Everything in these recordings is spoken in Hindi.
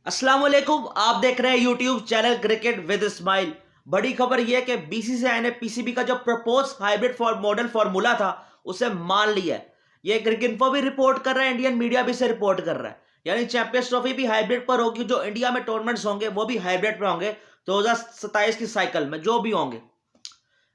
अस्सलाम वालेकुम, आप देख रहे हैं YouTube channel cricket with smile. बड़ी खबर यह है कि बीसीसीआई ने पीसीबी का जो प्रपोज हाइब्रिड मॉडल फार्मूला था उसे मान लिया है। ये क्रिकेट इन्फो भी रिपोर्ट कर रहा है, इंडियन मीडिया भी से रिपोर्ट कर रहा है। यानी चैंपियंस ट्रॉफी भी हाइब्रिड पर होगी, जो इंडिया में टूर्नामेंट्स होंगे वो भी हाइब्रिड में होंगे 2027 की साइकिल में जो भी होंगे।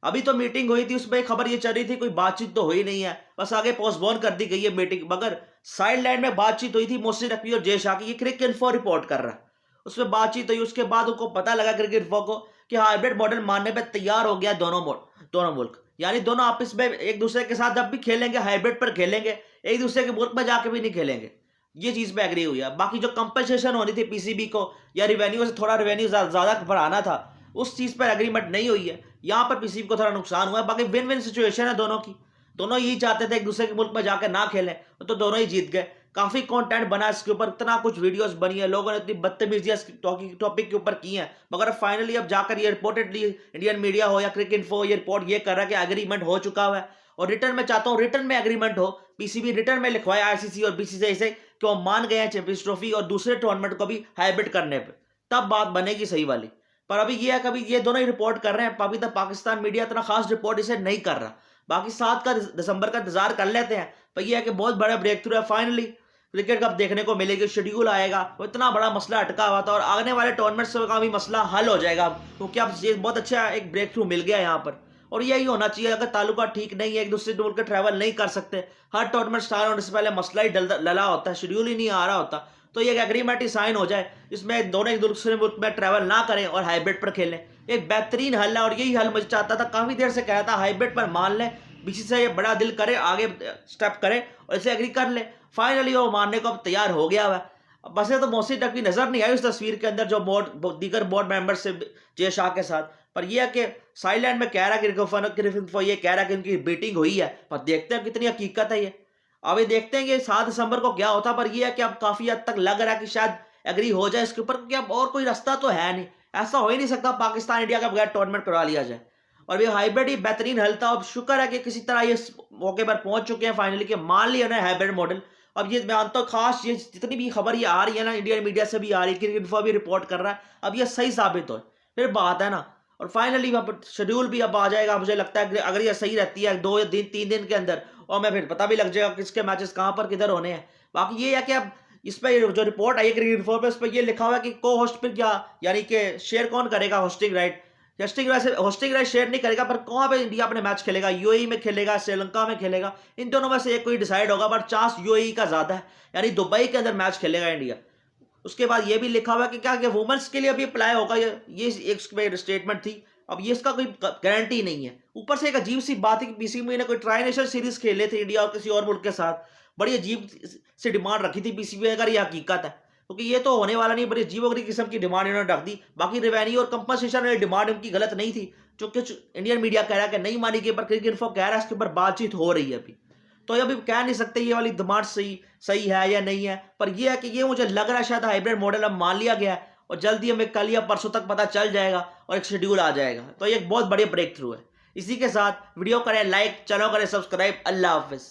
अभी तो मीटिंग हुई थी, उसमें खबर ये चल रही थी, कोई बातचीत तो हुई नहीं है, बस आगे पोस्टपोन कर दी गई है मीटिंग। मगर साइड लाइन में बातचीत हुई थी मोहसिन नकवी और जय शाह की, ये क्रिकेट इन्फो रिपोर्ट कर रहा है। उसमें बातचीत हुई, उसके बाद उनको पता लगा क्रिकेट इन्फो को कि हाइब्रिड मॉडल मानने पर तैयार हो गया दोनों मुल्क। यानी दोनों आपस में एक दूसरे के साथ जब भी खेलेंगे हाइब्रिड पर खेलेंगे, एक दूसरे के मुल्क में जाके भी नहीं खेलेंगे। ये चीज पे एग्री हुई है। बाकी जो कंपनसेशन होनी थी पीसीबी को या रिवेन्यू से थोड़ा रिवेन्यू ज्यादा बढ़ाना था, उस चीज पर एग्रीमेंट नहीं हुई है। यहाँ पर पीसीबी को थोड़ा नुकसान हुआ है। बाकी विन विन सिचुएशन है दोनों की। दोनों यही चाहते थे एक दूसरे के मुल्क में जाकर ना खेलें, तो दोनों ही जीत गए। काफी कंटेंट बना इसके ऊपर, इतना कुछ वीडियोस बनी है, लोगों ने इतनी बदतमीजियां टॉपिक के ऊपर की हैं। मगर फाइनली अब जाकर ये रिपोर्टेडली इंडियन मीडिया हो या क्रिकेट इन्फो ये रिपोर्ट ये कर रहा है कि एग्रीमेंट हो चुका है। और रिटर्न में चाहता हूँ रिटर्न में एग्रीमेंट हो, पीसीबी रिटर्न में लिखवाए आईसीसी और बीसीसीआई से कि वो मान गए हैं चैंपियंस ट्रॉफी और दूसरे टूर्नामेंट को भी हाइब्रिड करने पर, तब बात बनेगी सही वाली। पर अभी ये है, कभी ये दोनों ही रिपोर्ट कर रहे हैं। अभी तक पाकिस्तान मीडिया इतना खास रिपोर्ट इसे नहीं कर रहा। बाकी 7 का दिसंबर का इंतजार कर लेते हैं। पर यह है कि बहुत बड़ा ब्रेक थ्रू है। फाइनली क्रिकेट कप देखने को मिलेगी, शेड्यूल आएगा। वो इतना बड़ा मसला अटका हुआ था और आने वाले टूर्नामेंट्स का भी मसला हल हो जाएगा, क्योंकि अब ये बहुत अच्छा एक ब्रेक थ्रू मिल गया यहाँ पर। और यही होना चाहिए। अगर ताल्लुका ठीक नहीं है, एक दूसरे दूर के ट्रैवल नहीं कर सकते, हर टूर्नामेंट स्टार्ट होने से पहले मसला ही लला होता है, शेड्यूल ही नहीं आ रहा होता, तो ये एग्रीमेंट ही साइन हो जाए, इसमें दोनों एक दूसरे मुल्क में ट्रैवल ना करें और हाइब्रिड पर खेलें। एक बेहतरीन हल है और यही हल मुझे चाहता था, काफी देर से कहा था हाइब्रिड पर मान लें। बीसीसीआई ये बड़ा दिल करे, आगे स्टेप करे और इसे एग्री कर ले। फाइनली वो मानने को अब तैयार हो गया हुआ है। बस ये तो मोहसिन नकवी नजर नहीं आई उस तस्वीर के अंदर, जो दीगर बोर्ड मेंबर से जय शाह के साथ। पर यह है कि साइलैंड में कह रहा है कि ये कह रहा है कि उनकी मीटिंग हुई है, पर देखते हैं कितनी हकीकत है ये। अभी देखते हैं कि 7 दिसंबर को क्या होता। पर यह है कि अब काफी हद तक लग रहा है कि शायद एग्री हो जाए इसके ऊपर, क्योंकि अब और कोई रास्ता तो है नहीं। ऐसा हो ही नहीं सकता पाकिस्तान इंडिया का बगैर टूर्नामेंट करवा लिया जाए। और ये हाइब्रिड ही बेहतरीन हल था। अब शुक्र है कि किसी तरह ये मौके पर पहुंच चुके हैं फाइनली, कि मान लिया ना हाइब्रिड मॉडल। अब ये मानता हूँ खास, ये जितनी भी खबर ये आ रही है ना, इंडियन मीडिया से भी आ रही है, क्रिकेट इन्फो भी रिपोर्ट कर रहा है, अब ये सही साबित हो फिर बात है ना। और फाइनली शेड्यूल भी अब आ जाएगा। मुझे लगता है कि अगर ये सही रहती है 2 या 3 दिन के अंदर, और मैं फिर पता भी लग जाएगा किसके मैचेस कहां पर किधर होने हैं। बाकी ये है कि अब इस पर जो रिपोर्ट आई है क्रिकेट इन्फो पे, उस पर ये लिखा हुआ है कि को होस्ट पर क्या, यानी कि शेयर कौन करेगा hosting right. Hosting right share नहीं करेगा, पर कहाँ पे इंडिया अपने मैच खेलेगा, यूएई में खेलेगा, श्रीलंका में खेलेगा, इन दोनों में से एक कोई डिसाइड होगा। पर चांस यूएई का ज्यादा है, यानी दुबई के अंदर मैच खेलेगा इंडिया। उसके बाद ये भी लिखा हुआ है कि क्या वुमेन्स के लिए भी अप्लाई होगा, ये एक स्टेटमेंट थी। अब ये इसका कोई गारंटी नहीं है। ऊपर से एक अजीब सी बात है कि पीसीबी ने कोई ट्राई नेशन सीरीज खेले थे इंडिया और किसी और मुल्क के साथ, बड़ी अजीब सी डिमांड रखी थी पीसीबी। अगर ये हकीकत है, क्योंकि ये तो होने वाला नहीं, बड़ी अजीब अगली किस्म की डिमांड इन्होंने रख दी। बाकी रेवेन्यू और कंपनसेशन वाली डिमांड उनकी गलत नहीं थी, जो कि इंडियन मीडिया कह रहा है कि नहीं मानी गई, पर क्रिकेट इन्फो कह रहा है इसके ऊपर बातचीत हो रही है अभी। तो अभी कह नहीं सकते ये वाली डिमांड सही है या नहीं है। पर यह है कि ये मुझे लग रहा है शायद हाइब्रिड मॉडल अब मान लिया गया है, और जल्दी हमें कल या परसों तक पता चल जाएगा और एक शेड्यूल आ जाएगा। तो ये एक बहुत बड़ी ब्रेक थ्रू है। इसी के साथ वीडियो करें लाइक, चैनल करें सब्सक्राइब। अल्लाह हाफिज।